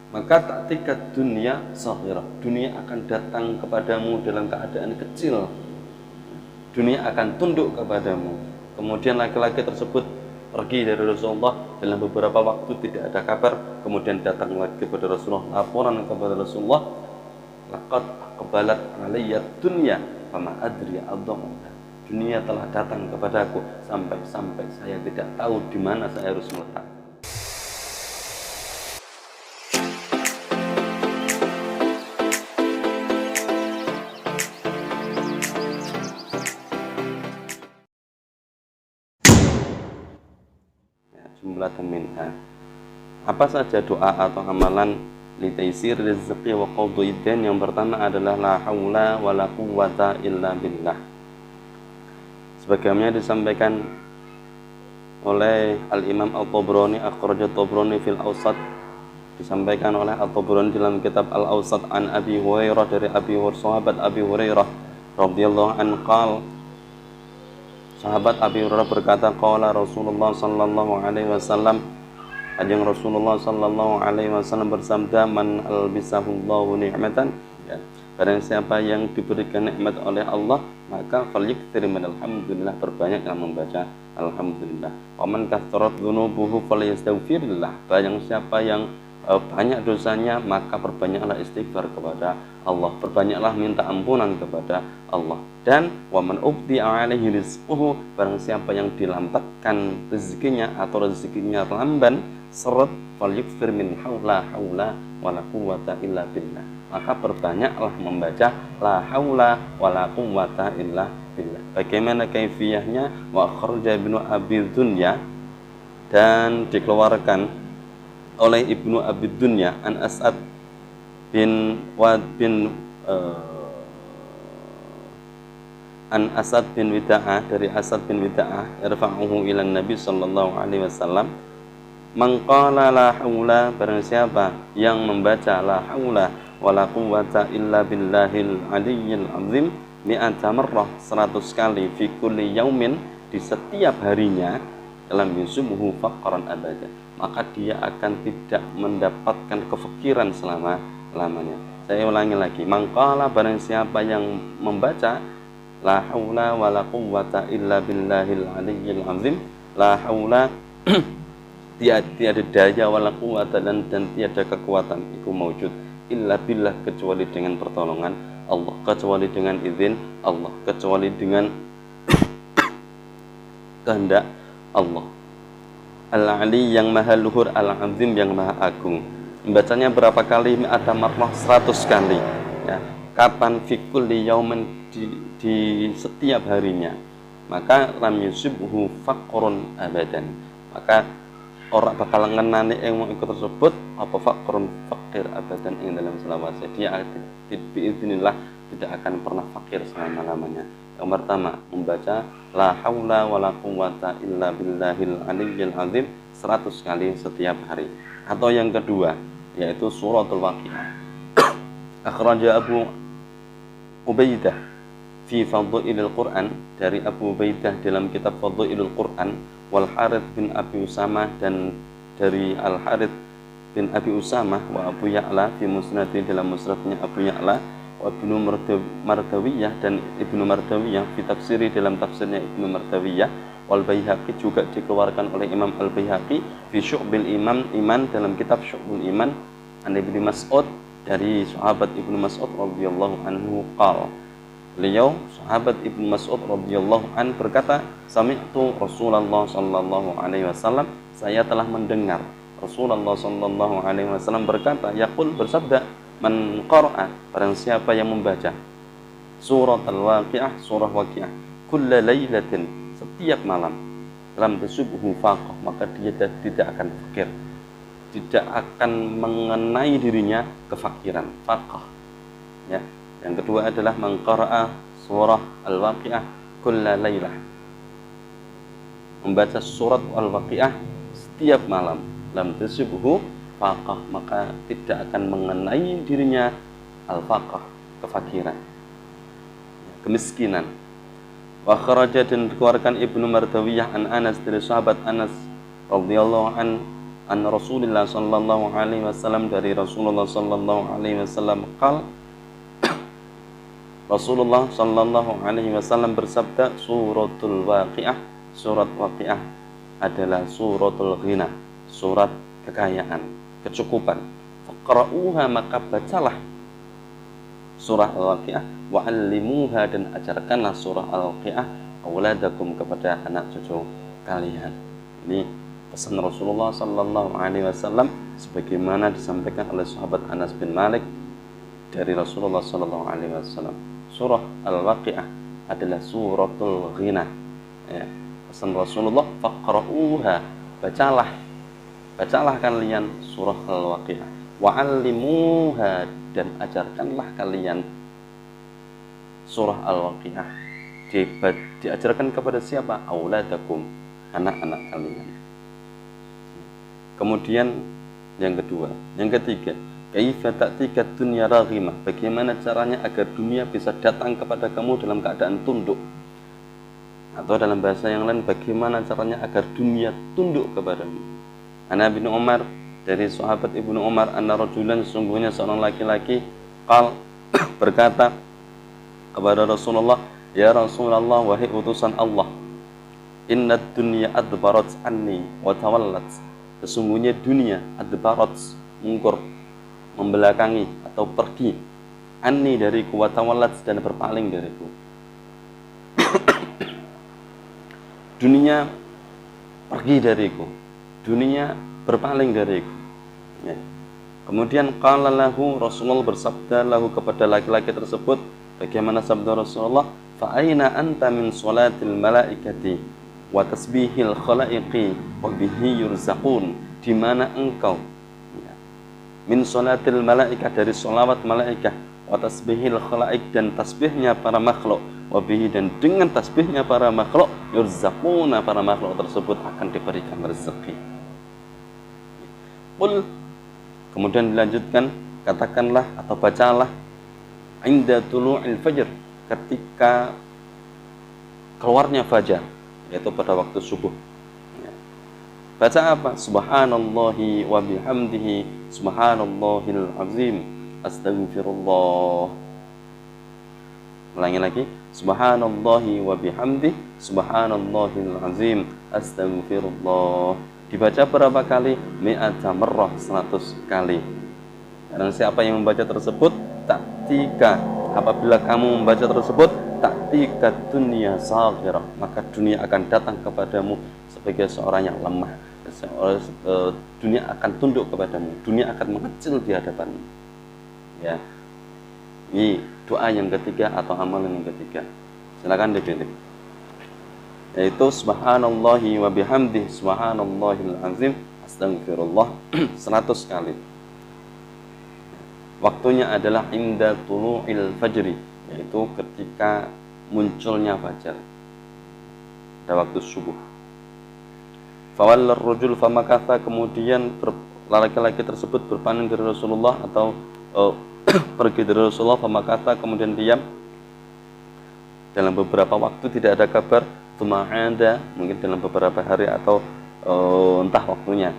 maka ta'tika dunia saghirah, dunia akan datang kepadamu dalam keadaan kecil, dunia akan tunduk kepadamu. Kemudian laki-laki tersebut pergi dari Rasulullah, dalam beberapa waktu tidak ada kabar, kemudian datang lagi kepada Rasulullah, laporan kepada Rasulullah, laqad aqbalat alayya dunya fama adri adhamma, dunia telah datang kepadaku sampai saya tidak tahu di mana saya harus meletak. Jumlah minha. Apa saja doa atau amalan litaisir rezeki wa qadhi'idin? Yang pertama adalah la haula wala quwwata illa billah. Sebagaimana disampaikan oleh Al-Imam Al-Tabrani, akhraj Al-Tabrani fil Awsat, disampaikan oleh Al-Tabrani dalam kitab Al-Awsat an Abi Hurairah, dari sahabat Abi Hurairah radhiyallahu anhu qala, sahabat Abi Hurairah berkata, qala Rasulullah sallallahu alaihi wasallam, Kanjeng Rasulullah sallallahu alaihi wasallam bersabda, man albisahullahu ni'matan, ya, barang siapa yang diberikan nikmat oleh Allah, maka falyakthir min alhamdulillah, perbanyaklah membaca alhamdulillah. Wa man katharat dzunubuhu falyastaghfirillah, barang siapa yang banyak dosanya, maka perbanyaklah istighfar kepada Allah, perbanyaklah minta ampunan kepada Allah. Dan wa man ubdi'a alaihi rizquhu, barang siapa yang dilambatkan rezekinya atau rezekinya lamban seret, falyukthir min haula wala quwwata illa billah, maka perbanyaklah membaca la haula wala quwwata illa billah. Bagaimana kaifiyahnya? Wa kharaja Ibnu Abi Dunya, dan dikeluarkan oleh Ibnu Abi Dunya an As'ad bin Wad bin an Asad bin Wida'ah, dari Asad bin Wida'ah, yarfa'uhu ila Nabi sallallahu alaihi wasallam, man qala la haula, barang siapa yang membaca la haula wala quwwata illa billahil aliyyil azim mi'ata marrah, 100 kali, fi kulli yaumin, di setiap harinya, lam yusibhu faqran abada, maka dia akan tidak mendapatkan kefakiran selama-lamanya. Saya ulangi lagi, mangkala, barang siapa yang membaca la haula wala quwwata illa billahil aliyyil azim, la haula tiada daya, wala quwwata, dan tiada kekuatan iku maujud, illa billah, kecuali dengan pertolongan Allah, kecuali dengan izin Allah, kecuali dengan kehendak Allah. Al-Ali, yang maha luhur, Al-Azim, yang maha agung. Membacanya berapa kali? Mi'ata marrah, 100 kali, ya. Kapan? Fi kulli yaumin, di setiap harinya. Maka lam yusibhu faqrun abadan, maka orang bakal ngenani yang ikut tersebut apa faqrun, fakir abadan, yang dalam selawase, dia biiznillah tidak akan pernah fakir selama-lamanya. Yang pertama, membaca la haula wala quwwata illa billahil aliyyil azim 100 kali setiap hari. Atau yang kedua, yaitu suratul Waqiah. Akhraja Abu Ubaidah fi Fadhailil Quran, dari Abu Ubaidah dalam kitab Fadhailul Quran, wal Harith bin Abi Usamah, dan dari Al Harith bin Abi Usamah, wa Abu Ya'la fi musnadi, dalam musnadnya Abu Ya'la, wa Ibnu Mardawiyah, dan Ibnu Mardawiyah fi tafsiri, dalam tafsirnya Ibnu Mardawiyah, wal Baihaqi, juga dikeluarkan oleh Imam Al Baihaqi fi Syu'bil Iman, dalam kitab Syu'bul Iman, an Ibnu Mas'ud, dari sahabat Ibnu Mas'ud radhiyallahu anhu qala, beliau sahabat Ibnu Mas'ud radhiyallahu an berkata, sami'tu Rasulullah sallallahu alaihi wasallam, saya telah mendengar Rasulullah sallallahu alaihi wasallam berkata, yaqul, bersabda, man qara'a, barang siapa yang membaca surat al-Waqiah, surah Waqiah, kulla lailatin, setiap malam, lam tasubhu faqah, maka dia tidak akan fakir, tidak akan mengenai dirinya kefakiran, faqah, ya. Yang kedua adalah man qara'a surah al-Waqiah kulla lailah, membaca surat al-Waqiah setiap malam, lam tasubhu faqah, maka tidak akan mengenai dirinya al-faqah, kefakiran, kemiskinan. Wa kharaja, dan dikeluarkan Ibnu Mardawiyah an Anas, dari sahabat Anas radhiyallahu an an Rasulillah sallallahu alaihi wasallam, dari Rasulullah sallallahu alaihi wasallam, Rasulullah sallallahu alaihi wasallam bersabda, suratul waqiah, surat waqiah adalah suratul ghina, surat kekayaan, kecukupan. Faqra'uha, maka bacalah surah al-waqiah, wa'allimuha, dan ajarkanlah surah al-waqiah auladakum, kepada anak cucu kalian. Ini pesan Rasulullah sallallahu alaihi wasallam sebagaimana disampaikan oleh sahabat Anas bin Malik dari Rasulullah sallallahu alaihi wasallam. Surah Al-Waqiah adalah suratul ghina. Ya. Pesan Rasulullah, faqra'uha, bacalah kalian surah Al-Waqiah, wa'allimuha, dan ajarkanlah kalian surah Al-Waqiah. Diajarkan kepada siapa? Auladakum, anak-anak kalian. Kemudian yang ketiga, kaifa ta'tika dunya raghimah, bagaimana caranya agar dunia bisa datang kepada kamu dalam keadaan tunduk, atau dalam bahasa yang lain, bagaimana caranya agar dunia tunduk kepadamu. Ana bin Umar, dari sahabat Ibnu Umar, anna rajulan, sesungguhnya seorang laki-laki, berkata kepada Rasulullah, ya Rasulullah, wahai utusan Allah, inna dunya adbarat anni wa tawallat, sesungguhnya dunia adbarat, mungkur, membelakangi atau pergi, anni, dariku, wa tawallat, dan berpaling dariku. Dunia pergi dariku, dunia berpaling dariku. Ya. Kemudian qala lahu, Rasulullah bersabda lahu, kepada laki-laki tersebut, bagaimana sabda Rasulullah, fa aina anta min salatil malaikati wa tasbihil khalaiqi wa bihi yurzaqun, di mana engkau, ya, min salatil malaikat, dari salawat malaikat, wa tasbihil khalaik, dan tasbihnya para makhluk, wa bihi, dan dengan tasbihnya para makhluk, yurzaquna, para makhluk tersebut akan diberikan rezeki. Qul, kemudian dilanjutkan, katakanlah atau bacalah, inda tulu'il fajr, ketika keluarnya fajar, yaitu pada waktu subuh. Ya. Baca apa? Subhanallahi wa bihamdihi, subhanallahil azim, astaghfirullah. Ulangi lagi, subhanallahi wa bihamdihi, subhanallahil azim, astaghfirullah. Dibaca berapa kali? Mi'ata marrah, 100 kali. Dan siapa yang membaca tersebut, ta'tika, apabila kamu membaca tersebut, ta'tika dunia saghirah, maka dunia akan datang kepadamu sebagai seorang yang lemah. Dunia akan tunduk kepadamu, dunia akan mengecil di hadapanmu. Ya. Ini doa yang ketiga atau amalan yang ketiga. Silakan dipilih. Yaitu subhanallahi wa bihamdihi, subhanallahil azim, astaghfirullah 100 kali. Waktunya adalah inda tulu'il fajri, yaitu ketika munculnya fajar, pada waktu subuh. Fawallar rajul famakatha, kemudian laki-laki tersebut berpaling dari Rasulullah, atau pergi dari Rasulullah, famakatha, kemudian diam dalam beberapa waktu, tidak ada kabar. Tuma'ada, mungkin dalam beberapa hari atau entah waktunya.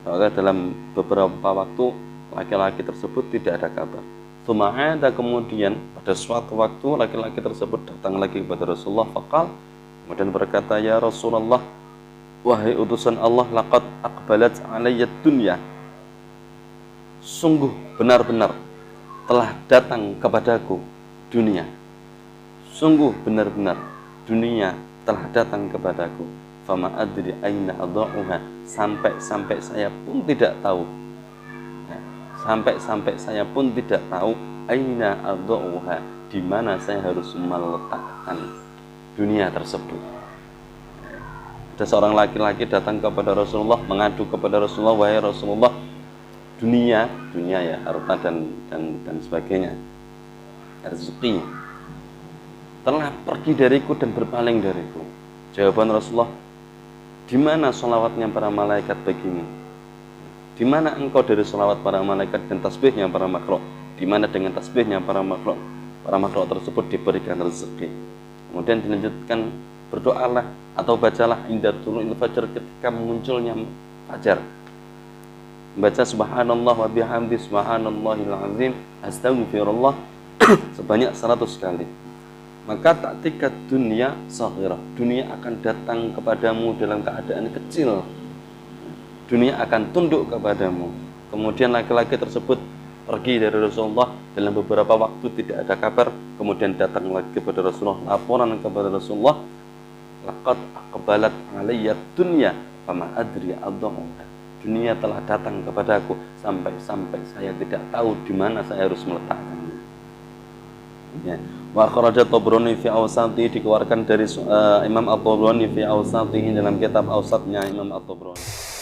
Maka dalam beberapa waktu laki-laki tersebut tidak ada kabar. Tuma'ada, kemudian pada suatu waktu laki-laki tersebut datang lagi kepada Rasulullah, faqal, kemudian berkata, ya Rasulullah, wahai utusan Allah, laqad aqbalat alayya dunya, sungguh benar-benar telah datang kepadaku dunia, sungguh benar-benar dunia telah datang kepadaku. Fama adri aina adha'uha, sampai saya pun tidak tahu, ya, sampai saya pun tidak tahu, aina adha'uha, di mana saya harus meletakkan dunia tersebut. Ada seorang laki-laki datang kepada Rasulullah, mengadu kepada Rasulullah, wahai Rasulullah, dunia ya, harta dan sebagainya, rezeki, telah pergi dariku dan berpaling dariku. Jawaban Rasulullah, di mana sholawatnya para malaikat bagimu? Di mana engkau dari sholawat para malaikat dan tasbihnya para makhluk? Di mana dengan tasbihnya para makhluk tersebut diberikan rezeki? Kemudian dilanjutkan, berdoalah atau bacalah inda tulu'il fajar, ketika munculnya fajar, Baca subhanallah wa bihamdi subhanallahil azim astaghfirullah sebanyak 100 kali. Maka taktika dunia saghirah, dunia akan datang kepadamu dalam keadaan kecil. Dunia akan tunduk kepadamu. Kemudian laki-laki tersebut pergi dari Rasulullah, dalam beberapa waktu tidak ada kabar, kemudian datang lagi kepada Rasulullah, laporan kepada Rasulullah, laqad aqbalat alayya dunya fama adri adha'a. Dunia telah datang kepadaku sampai-sampai saya tidak tahu di mana saya harus meletakkannya. Ya. Wa kharaja Tabrani fi awsati, dikeluarkan dari Imam At-Tabrani fi awsatihi, dalam kitab Awsatnya Imam At-Tabrani.